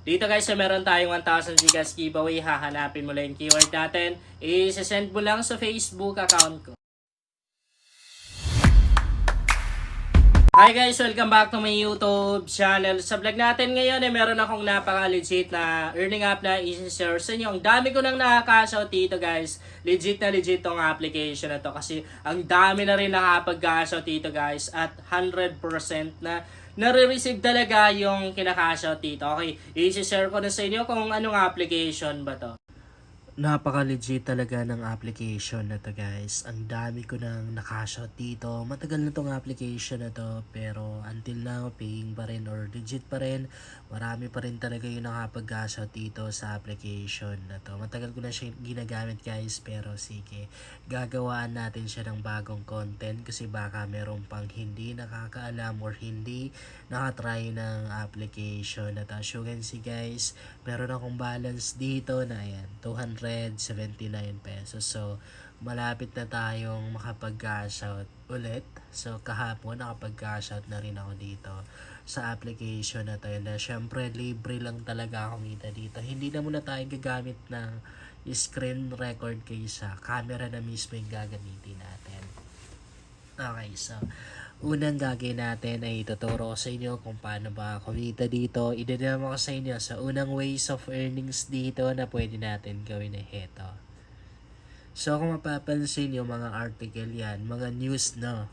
Dito guys, so meron tayong 1,000 gigas giveaway. Hahanapin mo lang yung keyword natin. I-send mo lang sa Facebook account ko. Hi guys! Welcome back to my YouTube channel. Sa vlog natin ngayon meron akong napaka-legit na earning app na i-share sa inyo. Ang dami ko nang nakaka-shout dito guys. Legit na legit tong application na to kasi ang dami na rin nakapag-shout dito guys at 100% na nare-receive talaga yung kinaka-shout dito. Okay, i-share ko na sa inyo kung anong application ba to. Napaka-legit talaga ng application na to guys. Ang dami ko nang nakashot dito. Matagal na tong application na to pero until now paying pa rin or legit pa rin. Marami pa rin talaga yung nakapag-shot dito sa application na to. Matagal ko na siya ginagamit guys pero sige. Gagawaan natin siya ng bagong content kasi baka meron pang hindi nakakaalam or hindi nakatry ng application na to. As you can see guys, meron akong balance dito na ayan, 279 pesos. So, malapit na tayong makapag-cash out ulit. So, kahapon nakapag-cash out na rin ako dito sa application na to. Na syempre, libre lang talaga ako kita dito. Hindi na muna tayo gagamit ng screen record kaysa camera na mismo yung gagamitin natin. Okay, so unang gagawin natin ay ituturo ko sa inyo kung paano ba kumita dito. Idedemo ko sa inyo sa unang ways of earnings dito na pwede natin gawin na ito. So kung mapapansin yung mga article yan, mga news no,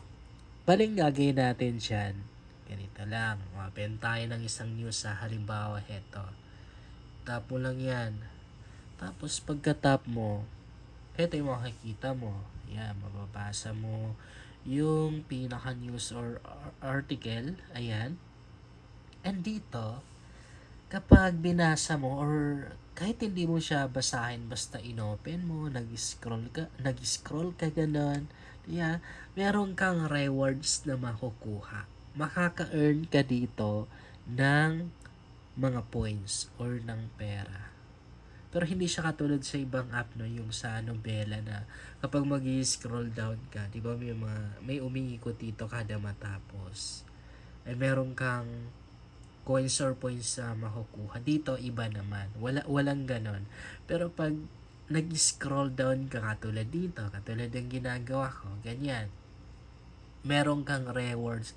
paling gagawin natin dyan. Ganito lang, mapen tayo ng isang news sa halimbawa ito. Tap mo lang yan. Tapos pagka-tap mo, ito yung makikita mo. Yan, mababasa mo yung pinaka-news or article. Ayan. And dito, kapag binasa mo or kahit hindi mo siya basahin, basta inopen mo, nag-scroll ka ganon, yeah, meron kang rewards na makukuha. Makaka-earn ka dito ng mga points or ng pera. Pero hindi siya katulad sa ibang app no, yung sa Nobela na kapag mag-scroll down ka, 'di ba may umiikot dito kada matapos. Ay meron kang coins or points na makukuha. Dito iba naman. Walang ganon. Pero pag nag-scroll down ka katulad dito, katulad ng ginagawa ko, ganyan. Meron kang rewards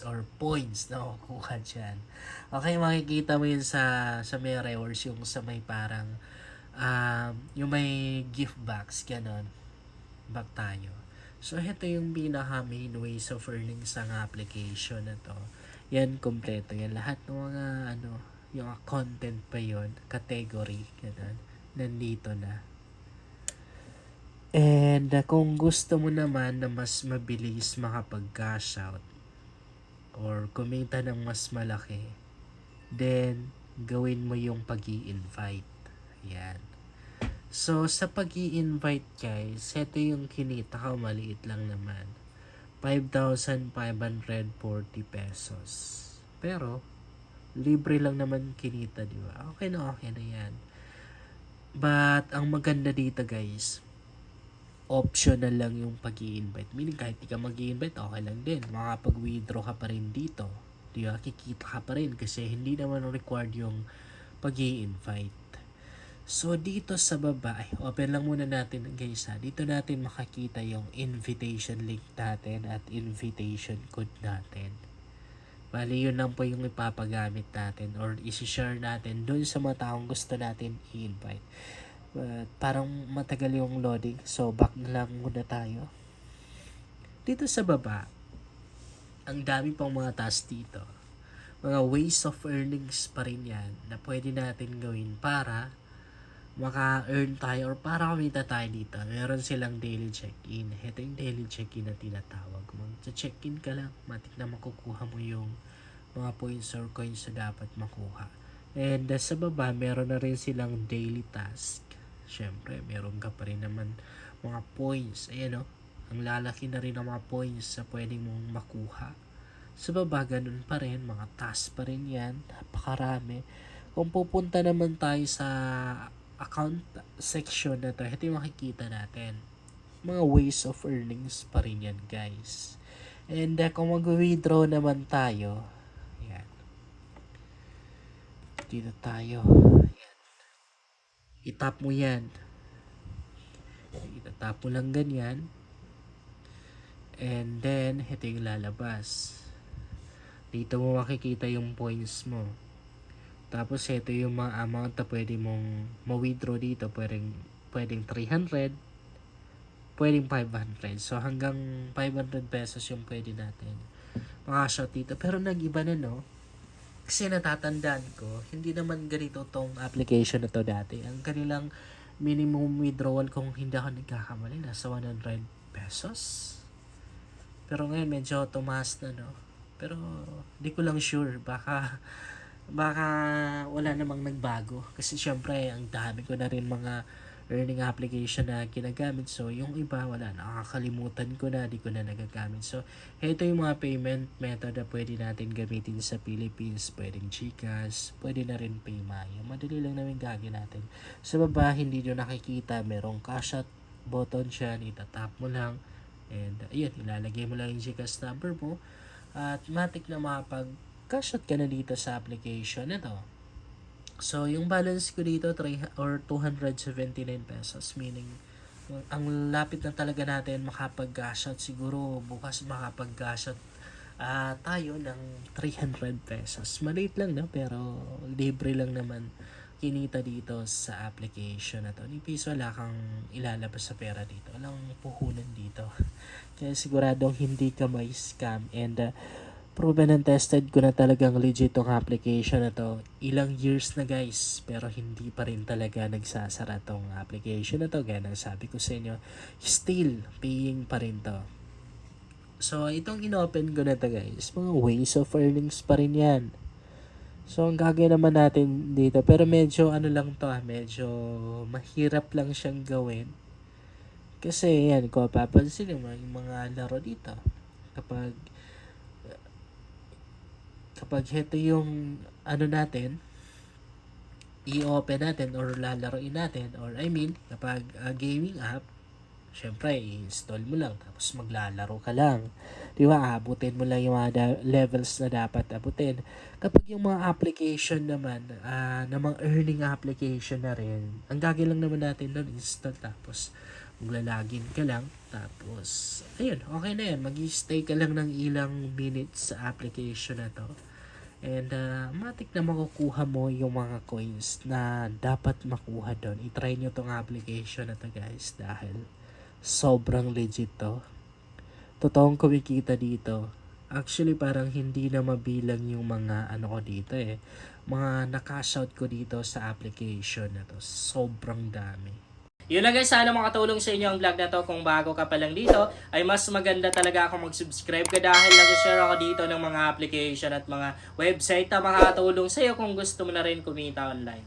or points na makukuha dyan. Okay, makikita mo yun sa may rewards, yung sa may parang yung may gift box, ganon. Back tayo. So, ito yung pinaka main ways of earning sa application na to. Yan, kompleto yan. Lahat ng mga yung content pa yon, category, ganon, nandito na. And kung gusto mo naman na mas mabilis makapag-cash out or kumita ng mas malaki, then gawin mo yung pag-i-invite. Ayan. So, sa pag-i-invite guys, ito yung kinita ko, maliit lang naman. 5,540 pesos. Pero, libre lang naman kinita, di ba? Okay na yan. But, ang maganda dito guys, optional lang yung pag-i-invite. Meaning kahit di ka mag-i-invite, okay lang din. Makapag-withdraw ka pa rin dito. Di ba? Kikita ka pa rin kasi hindi naman required yung pag-i-invite. So, dito sa baba, open lang muna natin guys ha. Dito natin makakita yung invitation link natin at invitation code natin. Bali, yun lang po yung ipapagamit natin or isi-share natin dun sa mga taong gusto natin i-invite. But parang matagal yung loading, so back na lang muna tayo. Dito sa baba, ang dami pang mga task dito. Mga ways of earnings pa rin yan na pwede natin gawin para maka-earn tayo or para kumita tayo dito. Meron silang daily check-in. Ito yung daily check-in na tinatawag. Mag-check-in ka lang, matik na makukuha mo yung mga points or coins na dapat makuha. And sa baba, meron na rin silang daily task. Syempre, meron ka pa rin naman mga points. Ayan o, ang lalaki na rin ng mga points na pwede mong makuha. Sa baba, ganun pa rin, mga task pa rin yan. Napakarami. Kung pupunta naman tayo sa account section na to, ito yung makikita natin. Mga ways of earnings pa rin yan, guys. And kung mag-withdraw naman tayo, yan. dito tayo. I-tap mo yan. Itatap mo lang ganyan. And then, ito yung lalabas. Dito mo makikita yung points mo. Tapos, ito yung mga amount na pwede mong ma-withdraw dito. Pwedeng 300, pwedeng 500. So, hanggang 500 pesos yung pwede natin makashot dito. Pero nag-iba na, no? Kasi natatandaan ko, hindi naman ganito tong application na to dati. Ang kanilang minimum withdrawal, kung hindi ako nagkakamali, nasa 100 pesos. Pero ngayon medyo tumaas na, no? Pero di ko lang sure, baka wala namang nagbago. Kasi syempre, ang dami ko na rin mga earning application na ginagamit. So, yung iba, wala. Nakakalimutan ko na, di ko na nagagamit. So, ito yung mga payment method na pwede natin gamitin sa Philippines. Pwedeng GCash, pwede na rin PayMaya. Madali lang namin gagawin natin. Sa baba, hindi nyo nakikita, merong cash out button siya. Itatap mo lang. And, ayun, ilalagay mo lang yung GCash number mo. At, matik na makapag-cash out ka na dito sa application na to. So, yung balance ko dito, 279 pesos. Meaning, ang lapit na talaga natin makapag-cash out. Siguro, bukas makapag-cash out tayo ng 300 pesos. Maliit lang, no? Pero, libre lang naman kinita dito sa application na to. Ni piso, wala kang ilalabas sa pera dito. Walang puhunan dito. Kaya siguradong hindi ka may scam. And, proven and tested ko na talagang legit tong application na to. Ilang years na guys, pero hindi pa rin talaga nagsasara tong application na to. Gaya ng sabi ko sa inyo, still paying pa rin to. So, itong inopen ko na to guys, mga ways of earnings pa rin yan. So, ang gagawin naman natin dito, pero medyo ano lang to medyo mahirap lang siyang gawin. Kasi yan, kung papansin mo, yung mga laro dito, kapag ito yung ano natin, i-open natin or lalaroin natin, or I mean, kapag gaming app, syempre, i-install mo lang, tapos maglalaro ka lang. Di ba? Abutin mo lang yung mga levels na dapat abutin. Kapag yung mga application naman, namang earning application na rin, ang gagawin lang naman natin doon, install, tapos maglalagin ka lang, tapos, ayun, okay na yan. Mag-stay ka lang ng ilang minutes sa application na to. And, matik na makukuha mo yung mga coins na dapat makuha doon. I-try nyo tong application na to guys, dahil sobrang legit to. Totoong kumikita dito. Actually, parang hindi na mabilang yung mga ano ko dito mga na-cash out ko dito sa application na to. Sobrang dami. Yun lang guys, sana makatulong sa inyo ang vlog na to. Kung bago ka pa lang dito, ay mas maganda talaga akong mag-subscribe ka dahil nag-share ako dito ng mga application at mga website na makatulong sa iyo kung gusto mo na rin kumita online.